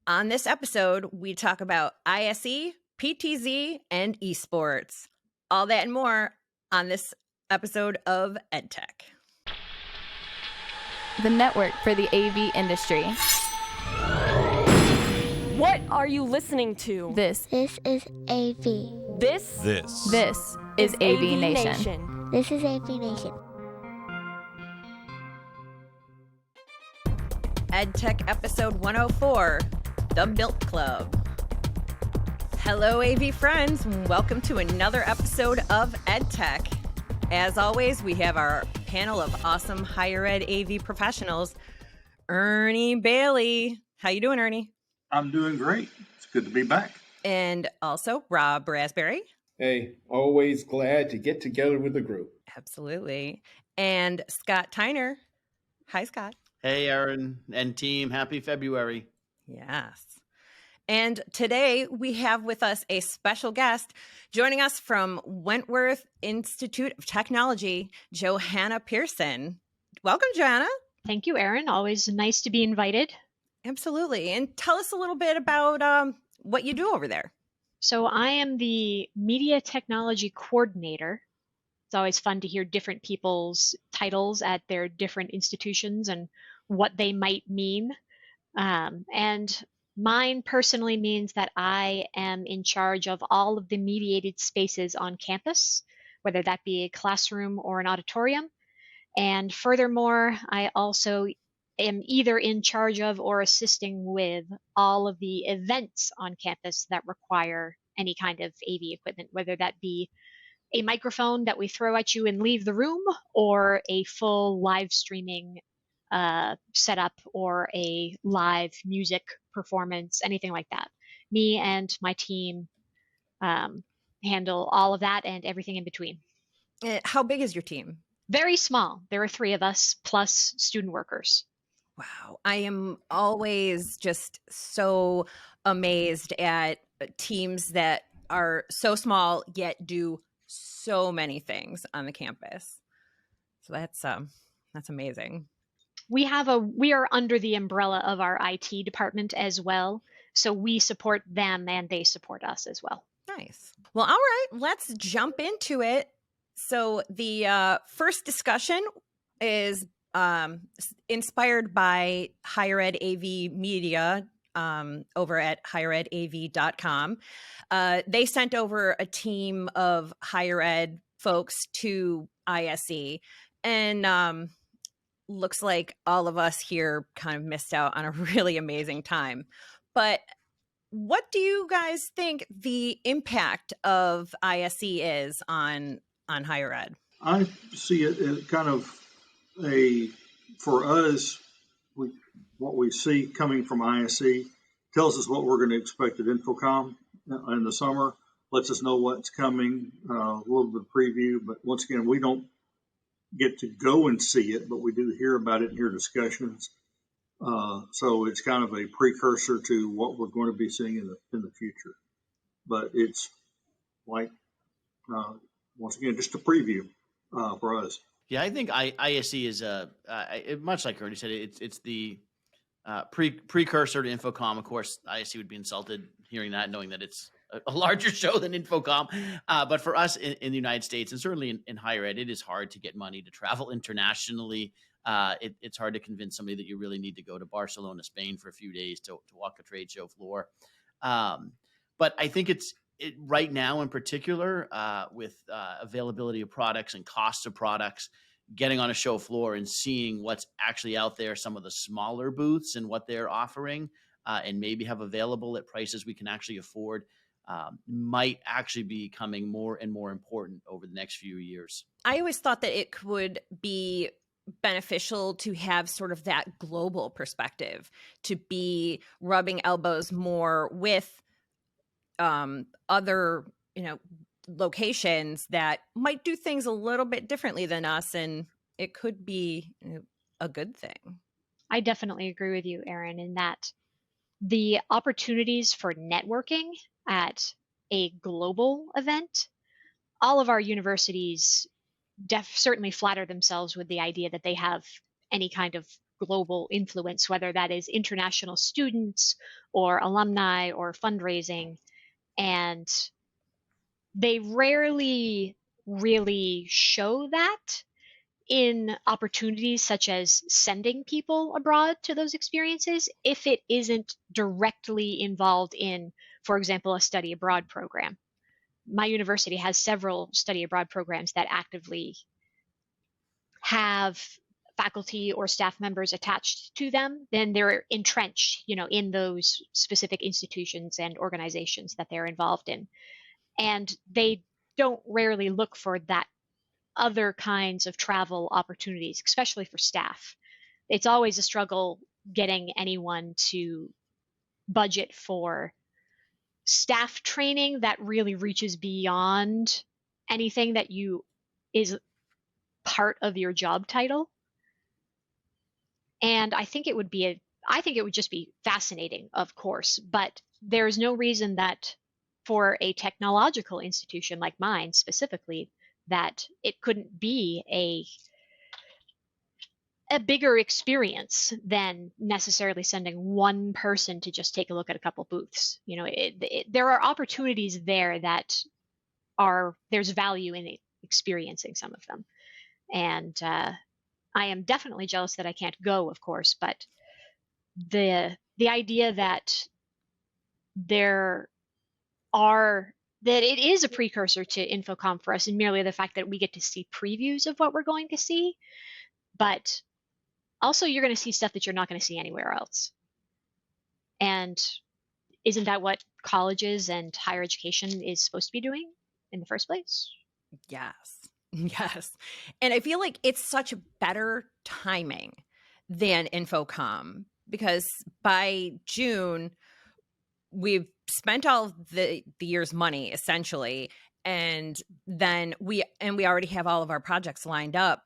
On this episode, we talk about ISE, PTZ, and esports. All that and more on this episode of EdTech. The network for the AV industry. What are you listening to? This is AV. This is AVNation. This is AVNation. EdTech episode 104, The Milk Club. Hello, AV friends. Welcome to another episode of EdTech. As always, we have our panel of awesome higher ed AV professionals. Ernie Bailey. How you doing, Ernie? I'm doing great. It's good to be back. And also Rob Rasberry. Hey, always glad to get together with the group. Absolutely. And Scott Tyner. Hi, Scott. Hey, Aaron and team. Happy February. Yes. And today we have with us a special guest joining us from Wentworth Institute of Technology, Johanna Pierson. Welcome, Johanna. Thank you, Aaron. Always nice to be invited. Absolutely. And tell us a little bit about what you do over there. So I am the Media Technology Coordinator. It's always fun to hear different people's titles at their different institutions and what they might mean. And mine personally means that I am in charge of all of the mediated spaces on campus, whether that be a classroom or an auditorium. And furthermore, I also am either in charge of or assisting with all of the events on campus that require any kind of AV equipment, whether that be a microphone that we throw at you and leave the room, or a full live streaming setup, or a live music performance, anything like that. Me and my team handle all of that and everything in between. How big is your team? Very small. There are 3 of us plus student workers. Wow. I am always just so amazed at teams that are so small yet do so many things on the campus. So that's amazing. We are under the umbrella of our IT department as well. So we support them and they support us as well. Nice. Well, all right, let's jump into it. So the first discussion is inspired by Higher Ed AV Media over at higherEdAV.com. They sent over a team of higher ed folks to ISE, and looks like all of us here kind of missed out on a really amazing time. But what do you guys think the impact of ISE is on higher ed? I see it as kind of for us, what we see coming from ISE tells us what we're going to expect at InfoComm in the summer, lets us know what's coming, a little bit of preview. But once again, we don't get to go and see it, but we do hear about it and hear discussions. So it's kind of a precursor to what we're going to be seeing in the future. But it's like, once again, just a preview for us. Yeah, I think ISE is much like Ernie said. It's the precursor to InfoComm. Of course, ISE would be insulted hearing that, knowing that it's a larger show than InfoComm. But for us in the United States, and certainly in higher ed, it is hard to get money to travel internationally. It's hard to convince somebody that you really need to go to Barcelona, Spain for a few days to walk a trade show floor. But I think it's right now in particular, with availability of products and costs of products, getting on a show floor and seeing what's actually out there, some of the smaller booths and what they're offering, and maybe have available at prices we can actually afford, might actually be becoming more and more important over the next few years. I always thought that it would be beneficial to have sort of that global perspective, to be rubbing elbows more with other, locations that might do things a little bit differently than us, and it could be a good thing. I definitely agree with you, Aaron, in that the opportunities for networking at a global event, all of our universities certainly flatter themselves with the idea that they have any kind of global influence, whether that is international students or alumni or fundraising. And they rarely really show that in opportunities such as sending people abroad to those experiences if it isn't directly involved in, for example, a study abroad program. My university has several study abroad programs that actively have faculty or staff members attached to them. Then they're entrenched, in those specific institutions and organizations that they're involved in. And they don't rarely look for that other kinds of travel opportunities, especially for staff. It's always a struggle getting anyone to budget for staff training that really reaches beyond anything that is part of your job title. And I think it would just be fascinating, of course, but there's no reason that for a technological institution like mine specifically, that it couldn't be a bigger experience than necessarily sending one person to just take a look at a couple booths. There are opportunities there that there's value in experiencing some of them. And I am definitely jealous that I can't go, of course, but the idea that that it is a precursor to InfoComm for us, and merely the fact that we get to see previews of what we're going to see, but also you're going to see stuff that you're not going to see anywhere else. And isn't that what colleges and higher education is supposed to be doing in the first place? Yes. Yes. And I feel like it's such better timing than InfoComm, because by June, we've spent all of the year's money essentially. And then we already have all of our projects lined up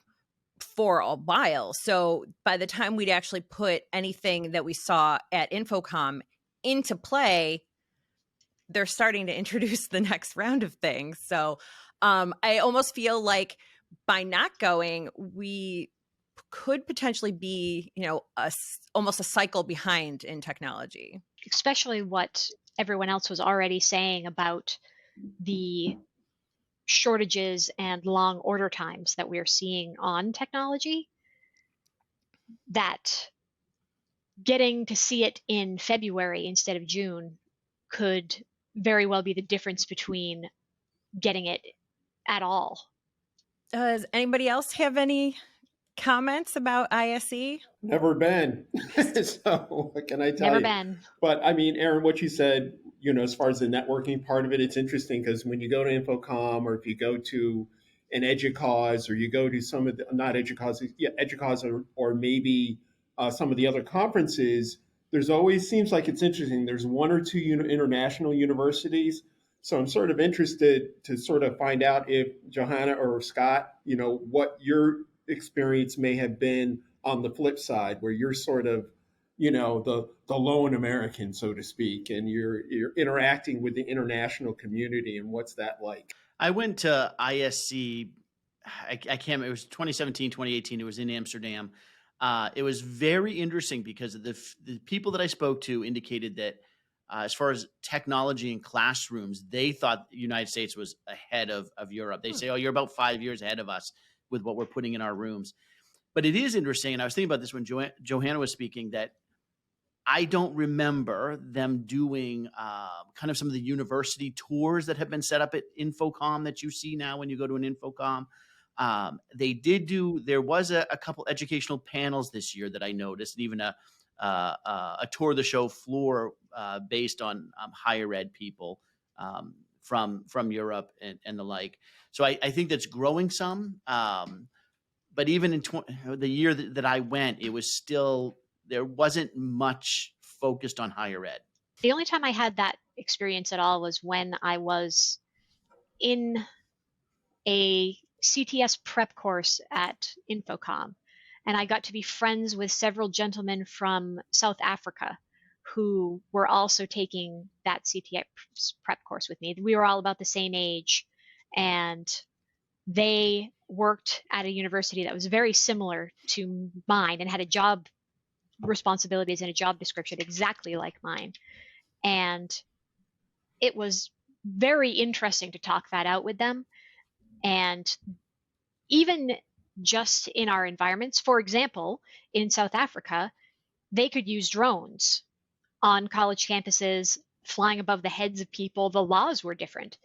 for a while. So by the time we'd actually put anything that we saw at InfoComm into play, they're starting to introduce the next round of things. So I almost feel like by not going, we could potentially be, almost a cycle behind in technology. Especially what everyone else was already saying about the shortages and long order times that we're seeing on technology, that getting to see it in February instead of June could very well be the difference between getting it at all. Does anybody else have any comments about ISE? Never been. So what can I tell Never you? been. But I mean, Aaron, what you said, as far as the networking part of it, it's interesting because when you go to InfoComm, or if you go to an EDUCAUSE, or you go to some of the, not EDUCAUSE, EDUCAUSE, or maybe some of the other conferences, there's always seems like it's interesting. There's one or two international universities. So I'm sort of interested to sort of find out if Johanna or Scott, what your experience may have been on the flip side, where you're sort of, the lone American, so to speak, and you're interacting with the international community, and what's that like? I went to ISC, I can't remember, it was 2017, 2018, it was in Amsterdam. It was very interesting because the people that I spoke to indicated that as far as technology in classrooms, they thought the United States was ahead of Europe. They say, oh, you're about 5 years ahead of us with what we're putting in our rooms. But it is interesting, and I was thinking about this when Johanna was speaking, that I don't remember them doing kind of some of the university tours that have been set up at InfoComm that you see now when you go to an InfoComm. There was a couple educational panels this year that I noticed, and even a tour of the show floor based on higher ed people from Europe and the like. So I think that's growing some. But even in the year that I went, it was still, there wasn't much focused on higher ed. The only time I had that experience at all was when I was in a CTS prep course at InfoComm. And I got to be friends with several gentlemen from South Africa who were also taking that CTS prep course with me. We were all about the same age, and they worked at a university that was very similar to mine and had a job responsibilities in a job description exactly like mine. And it was very interesting to talk that out with them. And even just in our environments, for example, in South Africa, they could use drones on college campuses flying above the heads of people. The laws were different.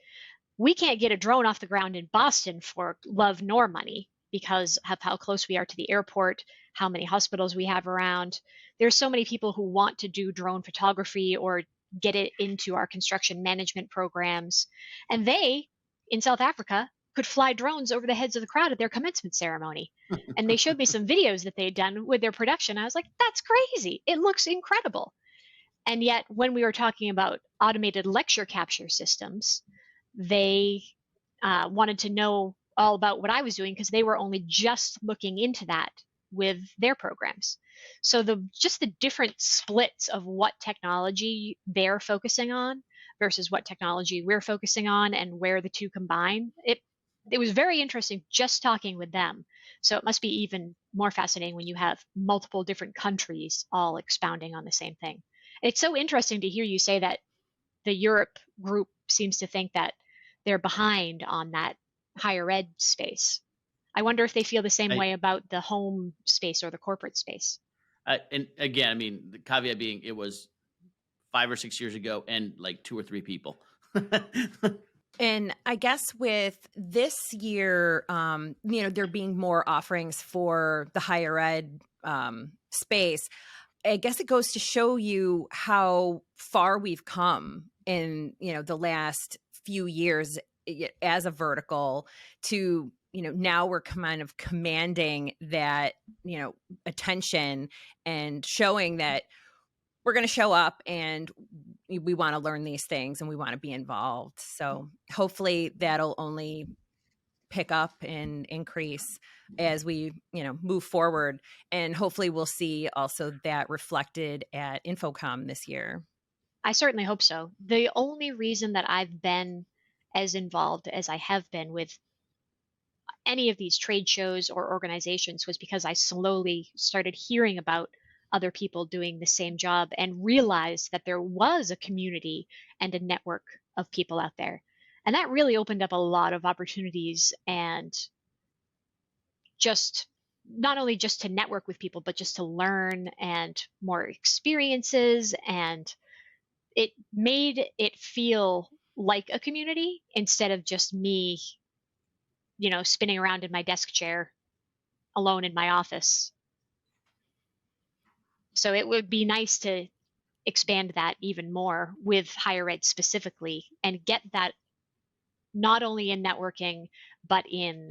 We can't get a drone off the ground in Boston for love nor money because of how close we are to the airport, how many hospitals we have around. There's so many people who want to do drone photography or get it into our construction management programs. And they, in South Africa, could fly drones over the heads of the crowd at their commencement ceremony. And they showed me some videos that they had done with their production. I was like, that's crazy. It looks incredible. And yet, when we were talking about automated lecture capture systems, they wanted to know all about what I was doing because they were only just looking into that with their programs. So just the different splits of what technology they're focusing on versus what technology we're focusing on and where the two combine, it was very interesting just talking with them. So it must be even more fascinating when you have multiple different countries all expounding on the same thing. It's so interesting to hear you say that the Europe group seems to think that they're behind on that higher ed space. I wonder if they feel the same way about the home space or the corporate space. And again, I mean, the caveat being it was 5 or 6 years ago and like 2 or 3 people. And I guess with this year, there being more offerings for the higher ed space, I guess it goes to show you how far we've come in, the last few years as a vertical to, now we're kind of commanding that, attention and showing that we're going to show up and we want to learn these things and we want to be involved. So hopefully that'll only pick up and increase as we, move forward. And hopefully we'll see also that reflected at InfoComm this year. I certainly hope so. The only reason that I've been as involved as I have been with any of these trade shows or organizations was because I slowly started hearing about other people doing the same job and realized that there was a community and a network of people out there. And that really opened up a lot of opportunities and just not only just to network with people, but just to learn and more experiences. And it made it feel like a community instead of just me, spinning around in my desk chair alone in my office. So it would be nice to expand that even more with higher ed specifically and get that not only in networking, but in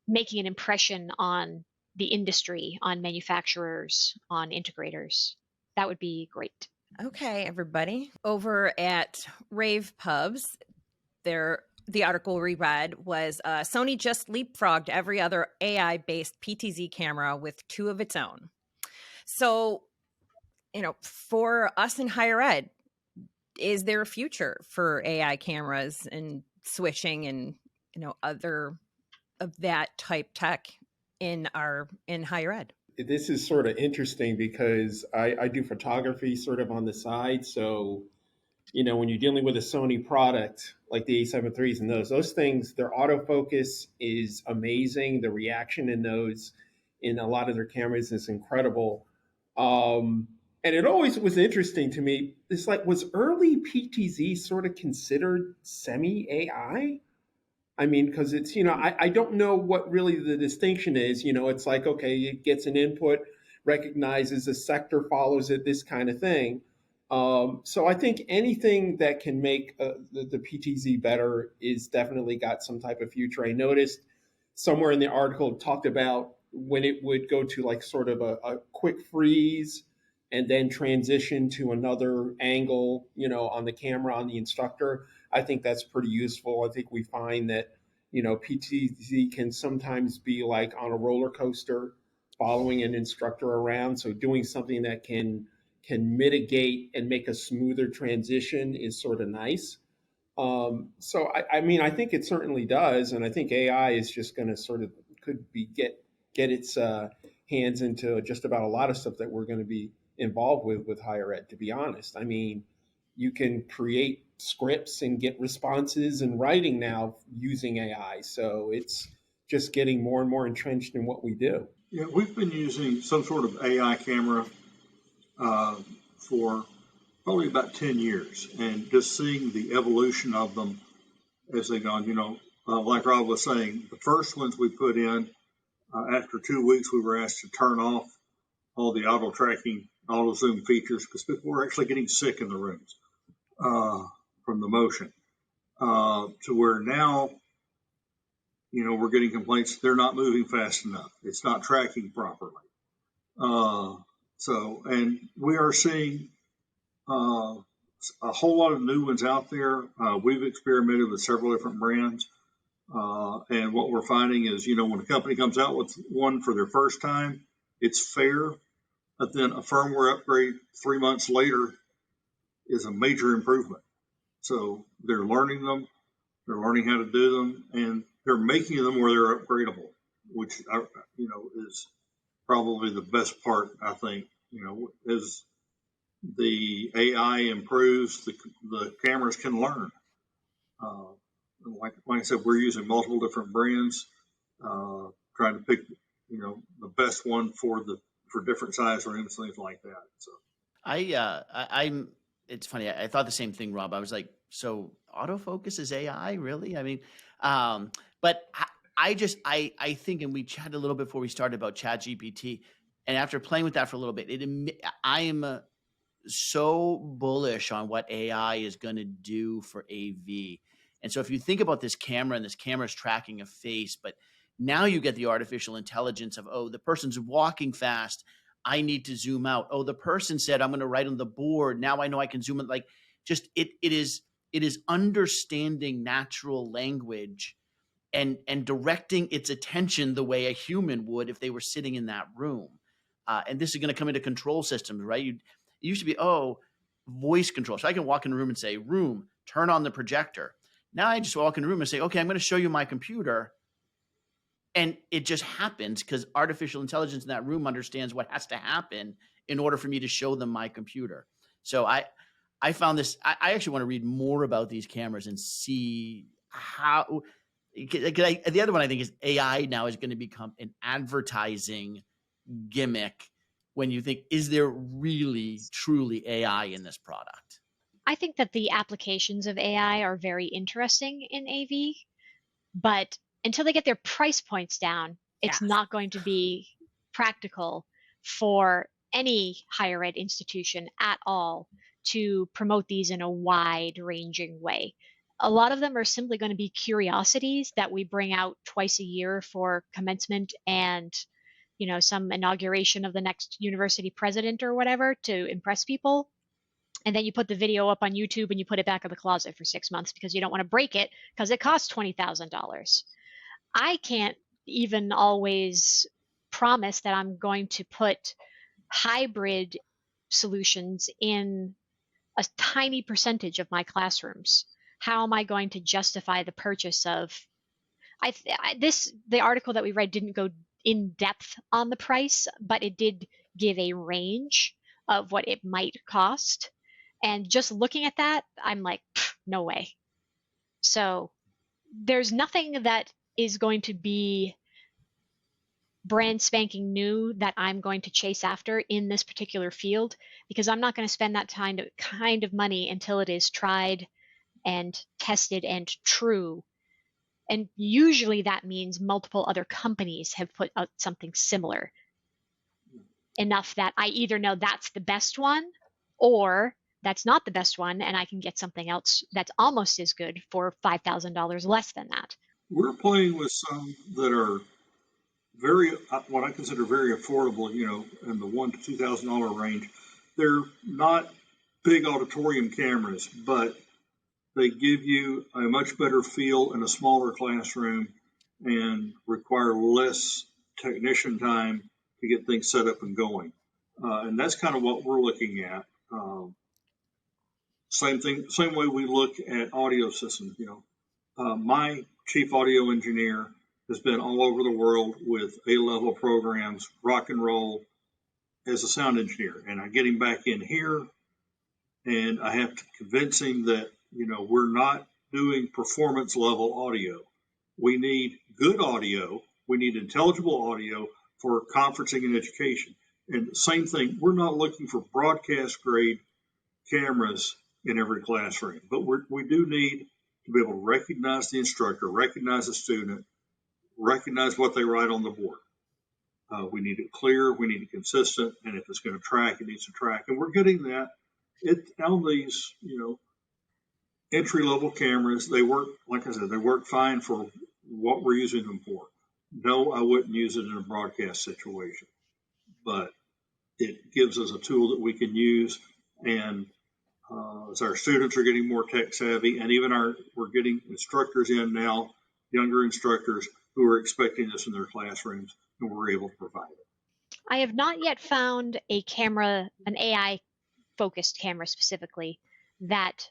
making an impression on the industry, on manufacturers, on integrators. That would be great. Okay, everybody. Over at Rave Pubs, the article we read was Sony just leapfrogged every other AI-based PTZ camera with 2 of its own. So, for us in higher ed, is there a future for AI cameras and switching and, other of that type tech in higher ed? This is sort of interesting because I do photography sort of on the side. So, when you're dealing with a Sony product like the A7 IIIs and those things, their autofocus is amazing. The reaction in those in a lot of their cameras is incredible. And it always was interesting to me. It's like, was early PTZ sort of considered semi-AI? I mean, because it's, I don't know what really the distinction is. It's like, okay, it gets an input, recognizes a sector, follows it, this kind of thing. So I think anything that can make the PTZ better is definitely got some type of future. I noticed somewhere in the article it talked about when it would go to like sort of a quick freeze and then transition to another angle, on the camera, on the instructor. I think that's pretty useful. I think we find that, PTZ can sometimes be like on a roller coaster following an instructor around. So doing something that can mitigate and make a smoother transition is sort of nice. So I think it certainly does. And I think AI is just going to sort of get its hands into just about a lot of stuff that we're going to be involved with higher ed, to be honest. I mean, you can create scripts and get responses in writing now using AI. So it's just getting more and more entrenched in what we do. Yeah, we've been using some sort of AI camera for probably about 10 years, and just seeing the evolution of them as they've gone. Like Rob was saying, the first ones we put in, after 2 weeks, we were asked to turn off all the auto tracking, auto zoom features because people were actually getting sick in the rooms from the motion. To where now, we're getting complaints they're not moving fast enough. It's not tracking properly. And we are seeing a whole lot of new ones out there. We've experimented with several different brands. And what we're finding is, when a company comes out with one for their first time, it's fair. But then a firmware upgrade 3 months later is a major improvement. So they're learning them, they're learning how to do them, and they're making them where they're upgradable, which, is probably the best part, I think. As the AI improves, the cameras can learn. Like I said, we're using multiple different brands, trying to pick, the best one for different size rooms, things like that. So I'm. It's funny. I thought the same thing, Rob. I was like, so autofocus is AI, really? I mean, but I think, and we chatted a little bit before we started about ChatGPT, and after playing with that for a little bit, I am so bullish on what AI is going to do for AV. And so if you think about this camera, and this camera is tracking a face, but now you get the artificial intelligence of, oh, the person's walking fast, I need to zoom out. Oh, the person said I'm going to write on the board. Now I know I can zoom in. Like, just it is understanding natural language and directing its attention the way a human would if they were sitting in that room. And this is going to come into control systems, right? It used to be, voice control. So I can walk in a room and say, room, turn on the projector. Now I just walk in the room and say, okay, I'm going to show you my computer. And it just happens because artificial intelligence in that room understands what has to happen in order for me to show them my computer. So I found this, I actually want to read more about these cameras and see how, the other one I think is AI now is going to become an advertising gimmick when you think, is there really truly AI in this product? I think that the applications of AI are very interesting in AV, but until they get their price points down, it's not going to be practical for any higher ed institution at all to promote these in a wide-ranging way. A lot of them are simply going to be curiosities that we bring out twice a year for commencement and, some inauguration of the next university president or whatever to impress people. And then you put the video up on YouTube and you put it back in the closet for 6 months because you don't want to break it because it costs $20,000. I can't even always promise that I'm going to put hybrid solutions in a tiny percentage of my classrooms. How am I going to justify the purchase of the article that we read didn't go in depth on the price, but it did give a range of what it might cost. And just looking at that, I'm like, no way. So there's nothing that is going to be brand spanking new that I'm going to chase after in this particular field, because I'm not going to spend that kind of money until it is tried and tested and true. And usually that means multiple other companies have put out something similar enough that I either know that's the best one or that's not the best one, and I can get something else that's almost as good for $5,000 less than that. we're playing with some that are very, what I consider very affordable, in the $1,000 to $2,000 range. They're not big auditorium cameras, but they give you a much better feel in a smaller classroom and require less technician time to get things set up and going. And that's kind of what we're looking at. Same way we look at audio systems. My chief audio engineer has been all over the world with A-level programs, rock and roll, as a sound engineer. And I get him back in here, and I have to convince him that, we're not doing performance level audio. We need good audio. We need intelligible audio for conferencing and education. And same thing, we're not looking for broadcast grade cameras in every classroom, but we do need to be able to recognize the instructor, recognize the student, recognize what they write on the board. We need it clear, we need it consistent, and if it's going to track, it needs to track. And we're getting that. On these, entry-level cameras, they work, like I said, they work fine for what we're using them for. No, I wouldn't use it in a broadcast situation, but it gives us a tool that we can use. And as our students are getting more tech savvy, and even we're getting instructors in now, younger instructors who are expecting this in their classrooms, and we're able to provide it. I have not yet found a camera, an AI focused camera specifically, that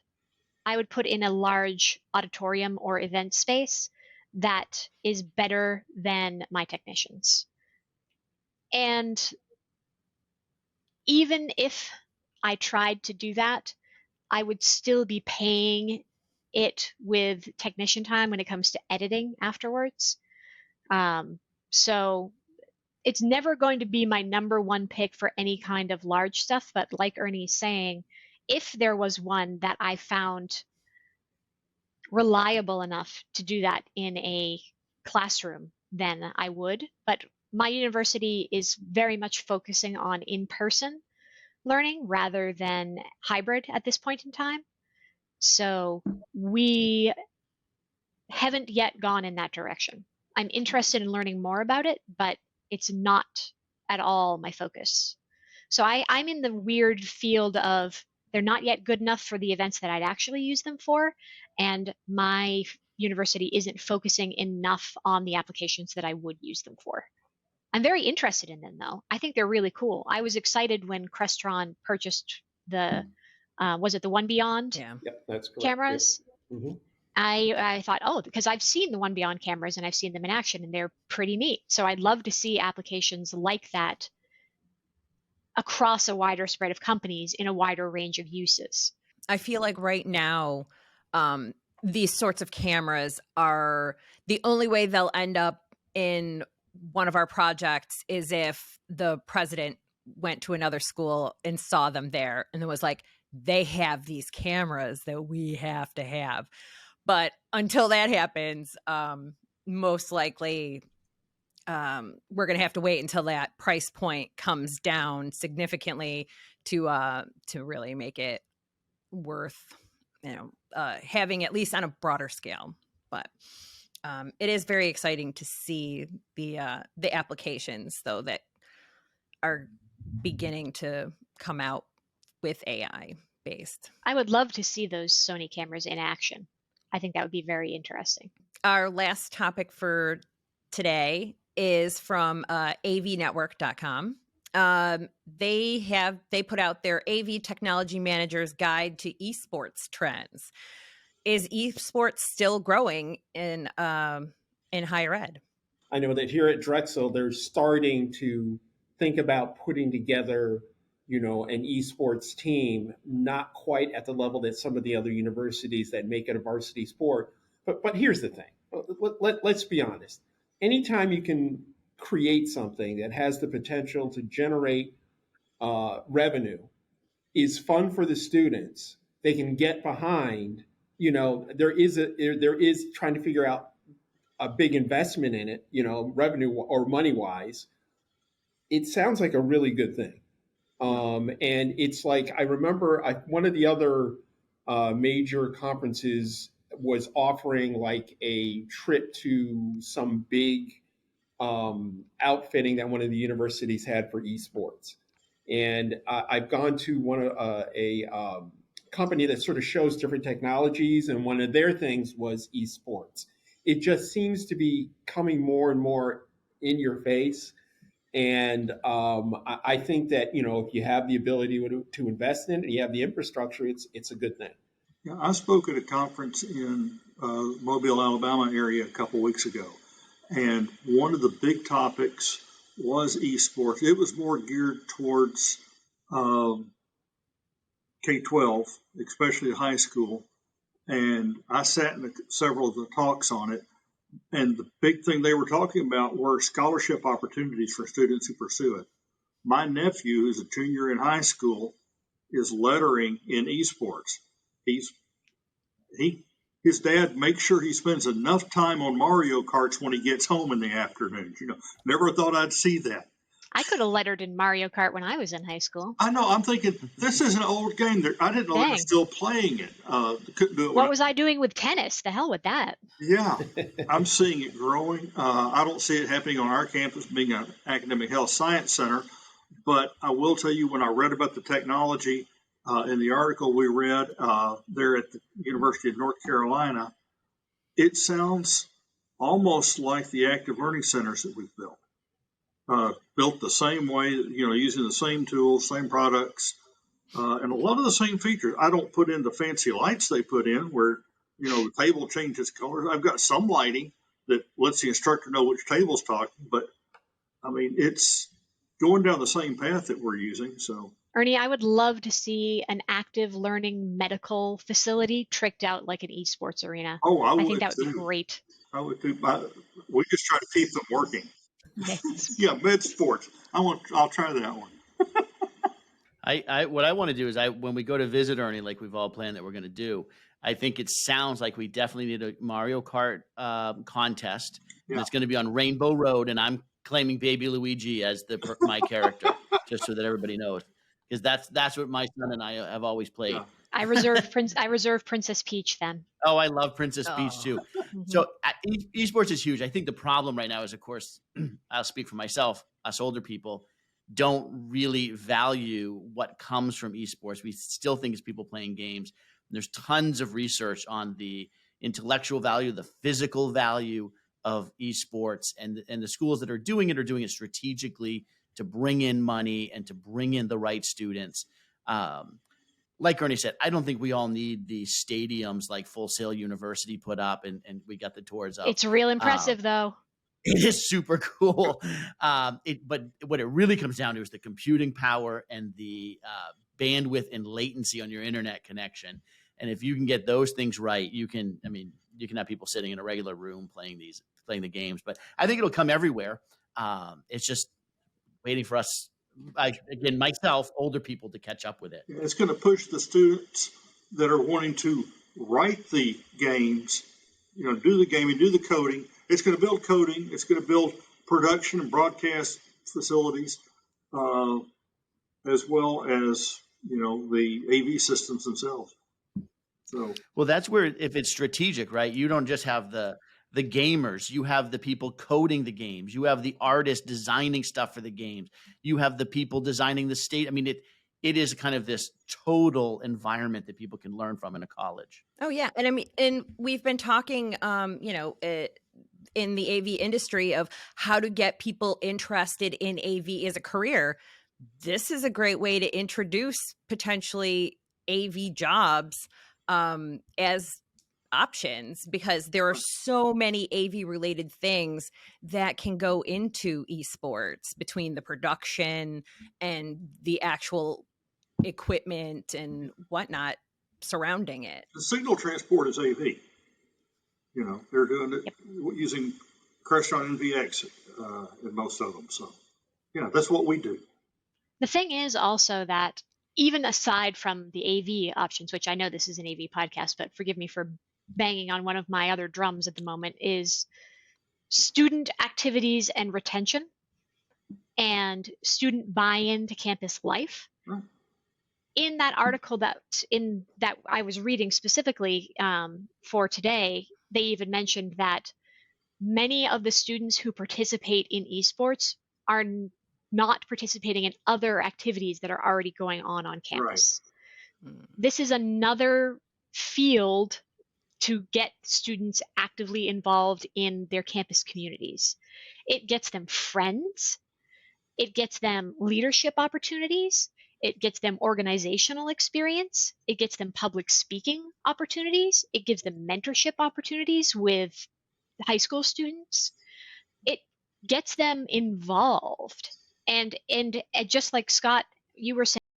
I would put in a large auditorium or event space that is better than my technicians. And even if I tried to do that, I would still be paying it with technician time when it comes to editing afterwards. So it's never going to be my number one pick for any kind of large stuff. But like Ernie's saying, if there was one that I found reliable enough to do that in a classroom, then I would. But my university is very much focusing on in-person learning rather than hybrid at this point in time. So we haven't yet gone in that direction. I'm interested in learning more about it, but it's not at all my focus. So I'm in the weird field of they're not yet good enough for the events that I'd actually use them for, and my university isn't focusing enough on the applications that I would use them for. I'm very interested in them, though. I think they're really cool. I was excited when Crestron purchased the, was it the One Beyond Yep, that's correct. cameras? Yep. Mm-hmm. I thought, because I've seen the One Beyond cameras and I've seen them in action and they're pretty neat. So I'd love to see applications like that across a wider spread of companies in a wider range of uses. I feel like right now, these sorts of cameras are the only way they'll end up in one of our projects is if the president went to another school and saw them there and was like, they have these cameras that we have to have. But until that happens, most likely we're going to have to wait until that price point comes down significantly to really make it worth, having at least on a broader scale. But it is very exciting to see the applications, though, that are beginning to come out with AI based. I would love to see those Sony cameras in action. I think that would be very interesting. Our last topic for today is from avnetwork.com. They put out their AV Technology Manager's Guide to Esports Trends. Is esports still growing in higher ed? I know that here at Drexel, they're starting to think about putting together, an esports team, not quite at the level that some of the other universities that make it a varsity sport. But here's the thing. Let's be honest. Anytime you can create something that has the potential to generate revenue is fun for the students. They can get behind. There is trying to figure out a big investment in it, revenue or money wise. It sounds like a really good thing. And it's like, I remember one of the other major conferences was offering like a trip to some big outfitting that one of the universities had for esports. And I've gone to one of a company that sort of shows different technologies, and one of their things was esports. It just seems to be coming more and more in your face. And I think that, if you have the ability to invest in it and you have the infrastructure, it's a good thing. Yeah, I spoke at a conference in Mobile, Alabama area a couple weeks ago. And one of the big topics was esports. It was more geared towards K-12, especially high school. And I sat in several of the talks on it. And the big thing they were talking about were scholarship opportunities for students who pursue it. My nephew, who's a junior in high school, is lettering in esports. His dad makes sure he spends enough time on Mario Karts when he gets home in the afternoons. Never thought I'd see that. I could have lettered in Mario Kart when I was in high school. I know. I'm thinking this is an old game. I didn't know they were still playing it. Couldn't do it. What was I doing with tennis? The hell with that. Yeah, I'm seeing it growing. I don't see it happening on our campus, being an academic health science center. But I will tell you, when I read about the technology in the article we read there at the University of North Carolina, it sounds almost like the active learning centers that we've built. Built the same way, using the same tools, same products, and a lot of the same features. I don't put in the fancy lights they put in where, the table changes colors. I've got some lighting that lets the instructor know which table's talking, but I mean, it's going down the same path that we're using. So, Ernie, I would love to see an active learning medical facility tricked out like an esports arena. Oh, I think that would be great. I would too. We just try to keep them working. Yes. Yeah, med sports. I'll try that one. What I want to do is when we go to visit Ernie, like we've all planned that we're going to do, I think it sounds like we definitely need a Mario Kart contest. Yeah. And it's going to be on Rainbow Road, and I'm claiming Baby Luigi as my character, just so that everybody knows, because that's what my son and I have always played. Yeah. I reserve Princess Peach then. Oh, I love Princess Peach too. So esports is huge. I think the problem right now is, of course, I'll speak for myself, us older people don't really value what comes from esports. We still think it's people playing games. There's tons of research on the intellectual value, the physical value of esports, and the schools that are doing it strategically to bring in money and to bring in the right students. Like Ernie said, I don't think we all need the stadiums like Full Sail University put up and we got the tours up. It's real impressive though. It is super cool. But what it really comes down to is the computing power and the bandwidth and latency on your internet connection. And if you can get those things right, you can have people sitting in a regular room playing the games. But I think it'll come everywhere. It's just waiting for us, myself, older people, to catch up with it. It's going to push the students that are wanting to write the games, do the gaming, do the coding. It's going to build coding. It's going to build production and broadcast facilities, as well as, the AV systems themselves. So, well, that's where, if it's strategic, right? You don't just have the gamers, you have the people coding the games, you have the artists designing stuff for the games, you have the people designing the state. I mean, it is kind of this total environment that people can learn from in a college. Oh yeah. And we've been talking, in the AV industry of how to get people interested in AV as a career. This is a great way to introduce potentially AV jobs as options, because there are so many AV related things that can go into esports, between the production and the actual equipment and whatnot surrounding it. The signal transport is AV. They're doing it using Crestron NVX in most of them. So, that's what we do. The thing is also that even aside from the AV options, which I know this is an AV podcast, but forgive me for banging on one of my other drums at the moment, is student activities and retention and student buy-in to campus life. Right. In that article that I was reading specifically for today, they even mentioned that many of the students who participate in esports are not participating in other activities that are already going on campus. Right. This is another field to get students actively involved in their campus communities. It gets them friends. It gets them leadership opportunities. It gets them organizational experience. It gets them public speaking opportunities. It gives them mentorship opportunities with high school students. it gets them involved. And just like Scott, you were saying,